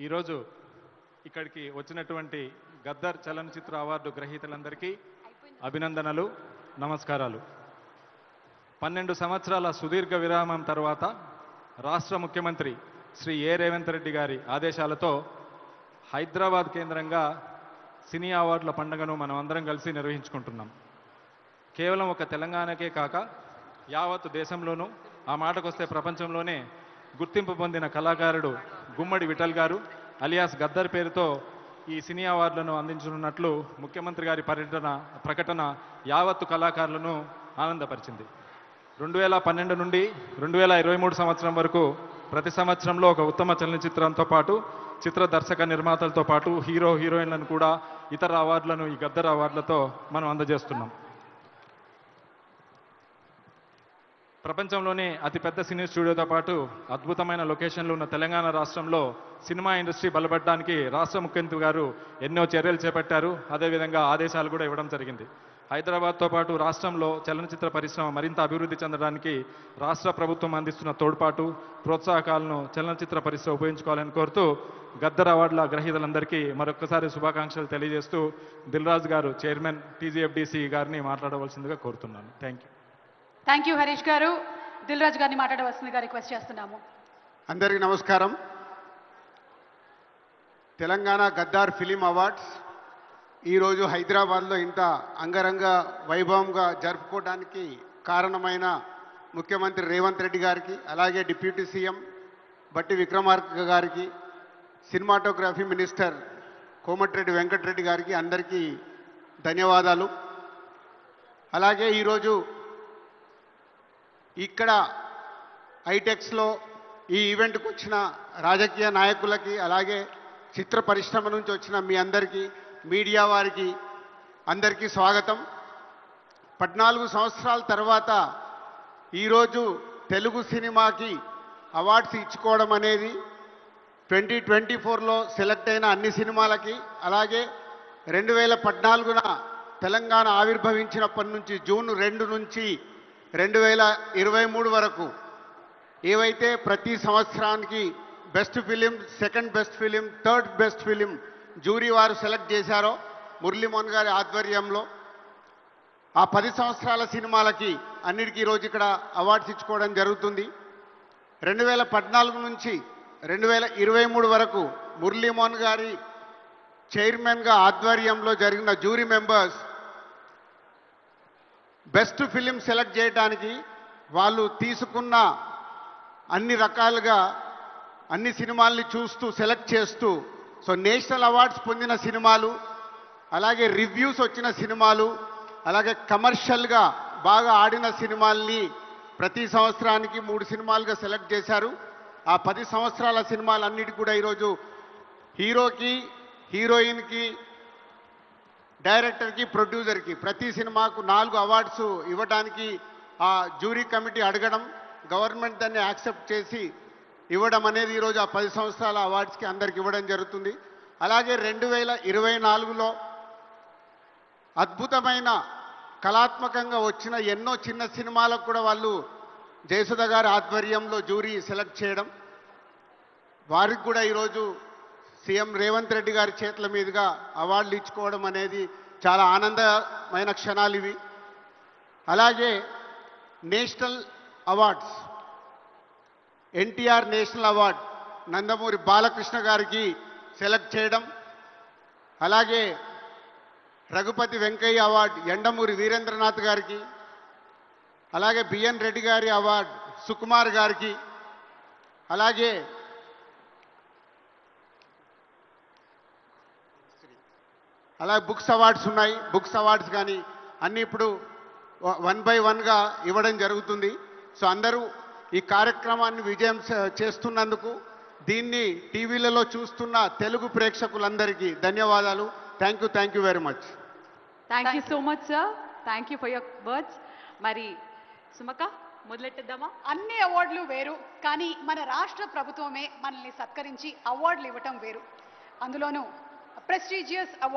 ఈరోజు ఇక్కడికి వచ్చినటువంటి గద్దర్ చలనచిత్ర అవార్డు గ్రహీతలందరికీ అభినందనలు, నమస్కారాలు. 12 సంవత్సరాల సుదీర్ఘ విరామం తర్వాత రాష్ట్ర ముఖ్యమంత్రి శ్రీ రేవంత్ రెడ్డి గారి ఆదేశాలతో హైదరాబాద్ కేంద్రంగా సినీ అవార్డుల పండుగను మనం అందరం కలిసి నిర్వహించుకుంటున్నాం. కేవలం ఒక తెలంగాణకే కాక యావత్తు దేశంలోనూ, ఆ మాటకొస్తే ప్రపంచంలోనే గుర్తింపు పొందిన కళాకారుడు గుమ్మడి విఠల్ గారు అలియాస్ గద్దర్ పేరుతో ఈ సినీ అవార్డులను అందించనున్నట్లు ముఖ్యమంత్రి గారి ప్రకటన యావత్తు కళాకారులను ఆనందపరిచింది. 2012 నుండి 2023 సంవత్సరం వరకు ప్రతి సంవత్సరంలో ఒక ఉత్తమ చలనచిత్రంతో పాటు చిత్ర దర్శక నిర్మాతలతో పాటు హీరో హీరోయిన్లను కూడా ఇతర అవార్డులను ఈ గద్దర్ అవార్డులతో మనం అందజేస్తున్నాం. ప్రపంచంలోనే అతిపెద్ద సినీ స్టూడియోతో పాటు అద్భుతమైన లొకేషన్లు ఉన్న తెలంగాణ రాష్ట్రంలో సినిమా ఇండస్ట్రీ బలపడడానికి రాష్ట్ర ముఖ్యమంత్రి గారు ఎన్నో చర్యలు చేపట్టారు. అదేవిధంగా ఆదేశాలు కూడా ఇవ్వడం జరిగింది. హైదరాబాద్తో పాటు రాష్ట్రంలో చలనచిత్ర పరిశ్రమ మరింత అభివృద్ధి చెందడానికి రాష్ట్ర ప్రభుత్వం అందిస్తున్న తోడ్పాటు, ప్రోత్సాహకాలను చలనచిత్ర పరిశ్రమ ఉపయోగించుకోవాలని కోరుతూ గద్దర్ అవార్డుల గ్రహీతలందరికీ మరొకసారి శుభాకాంక్షలు తెలియజేస్తూ దిల్రాజు గారు చైర్మన్ TGFDC గారిని మాట్లాడవలసిందిగా కోరుతున్నాను. థ్యాంక్ యూ హరీష్ గారు. దిల్రాజు గారిని మాట్లాడవలసిందిగా రిక్వెస్ట్ చేస్తున్నాము. అందరికీ నమస్కారం. తెలంగాణ గద్దార్ ఫిలిం అవార్డ్స్ ఈరోజు హైదరాబాద్లో ఇంత అంగరంగ వైభవంగా జరుపుకోవడానికి కారణమైన ముఖ్యమంత్రి రేవంత్ రెడ్డి గారికి, అలాగే డిప్యూటీ సీఎం బట్టి విక్రమార్క గారికి, సినిమాటోగ్రఫీ మినిస్టర్ కోమటిరెడ్డి వెంకటరెడ్డి గారికి అందరికీ ధన్యవాదాలు. అలాగే ఈరోజు ఇక్కడ ఐటెక్స్లో ఈ ఈవెంట్కి వచ్చిన రాజకీయ నాయకులకి, అలాగే చిత్ర పరిశ్రమ నుంచి వచ్చిన మీ అందరికీ, మీడియా వారికి అందరికీ స్వాగతం. 14 సంవత్సరాల తర్వాత ఈరోజు తెలుగు సినిమాకి అవార్డ్స్ ఇచ్చుకోవడం అనేది 2024లో సెలెక్ట్ అయిన అన్ని సినిమాలకి, అలాగే 2014న తెలంగాణ ఆవిర్భవించినప్పటి నుంచి జూన్ 2 నుంచి 2023 వరకు ఏవైతే ప్రతి సంవత్సరానికి best film, second best film, third best film jury వారు సెలెక్ట్ చేశారో మురళీమోహన్ గారి ఆధ్వర్యంలో ఆ 10 సంవత్సరాల సినిమాలకి అన్నిటికీ ఈరోజు ఇక్కడ అవార్డ్స్ ఇచ్చుకోవడం జరుగుతుంది. 2014 నుంచి 2023 వరకు మురళీమోహన్ గారి చైర్మన్గా ఆధ్వర్యంలో జరిగిన jury members best film select చేయడానికి వాళ్ళు తీసుకున్న అన్ని రకాలుగా అన్ని సినిమాల్ని చూస్తూ సెలెక్ట్ చేస్తూ, సో నేషనల్ అవార్డ్స్ పొందిన సినిమాలు, అలాగే రివ్యూస్ వచ్చిన సినిమాలు, అలాగే కమర్షియల్గా బాగా ఆడిన సినిమాల్ని ప్రతి సంవత్సరానికి 3 సినిమాలుగా సెలెక్ట్ చేశారు. ఆ 10 సంవత్సరాల సినిమాలన్నిటి కూడా ఈరోజు హీరోకి, హీరోయిన్కి, డైరెక్టర్కి, ప్రొడ్యూసర్కి ప్రతి సినిమాకు 4 అవార్డ్స్ ఇవ్వడానికి ఆ జ్యూరీ కమిటీ అడగడం, గవర్నమెంట్ దాన్ని యాక్సెప్ట్ చేసి ఇవ్వడం అనేది ఈరోజు ఆ 10 సంవత్సరాల అవార్డ్స్కి అందరికి ఇవ్వడం జరుగుతుంది. అలాగే 2024లో అద్భుతమైన కళాత్మకంగా వచ్చిన ఎన్నో చిన్న సినిమాలకు కూడా వాళ్ళు జయసుధ గారి ఆధ్వర్యంలో జ్యూరీ సెలెక్ట్ చేయడం, వారికి కూడా ఈరోజు సీఎం రేవంత్ రెడ్డి గారి చేతుల మీదుగా అవార్డులు ఇచ్చుకోవడం అనేది చాలా ఆనందమైన క్షణాలు ఇవి. అలాగే national awards, NTR national award Nandamuri Balakrishna గారికి సెలెక్ట్ చేయడం, అలాగే రఘుపతి వెంకయ్య అవార్డ్ ఎండమూరి వీరేంద్రనాథ్ గారికి, అలాగే బిఎన్ రెడ్డి గారి అవార్డ్ సుకుమార్ గారికి, అలాగే బుక్స్ అవార్డ్స్ ఉన్నాయి. బుక్స్ అవార్డ్స్ కానీ అన్నీ ఇప్పుడు 1 by 1గా ఇవ్వడం జరుగుతుంది. సో అందరూ ఈ కార్యక్రమాన్ని విజయం చేస్తున్నందుకు, దీన్ని టీవీలలో చూస్తున్న తెలుగు ప్రేక్షకులందరికీ ధన్యవాదాలు. Thank you very much. Thank you so much sir. Thank you for your words. మరి సుమక మొదలెట్టేద్దామా? అన్ని అవార్డులు వేరు, కానీ మన రాష్ట్ర ప్రభుత్వమే మనల్ని సత్కరించి అవార్డులు ఇవ్వటం వేరు. అందులోనూ ప్రెస్టీజియస్ అవార్డు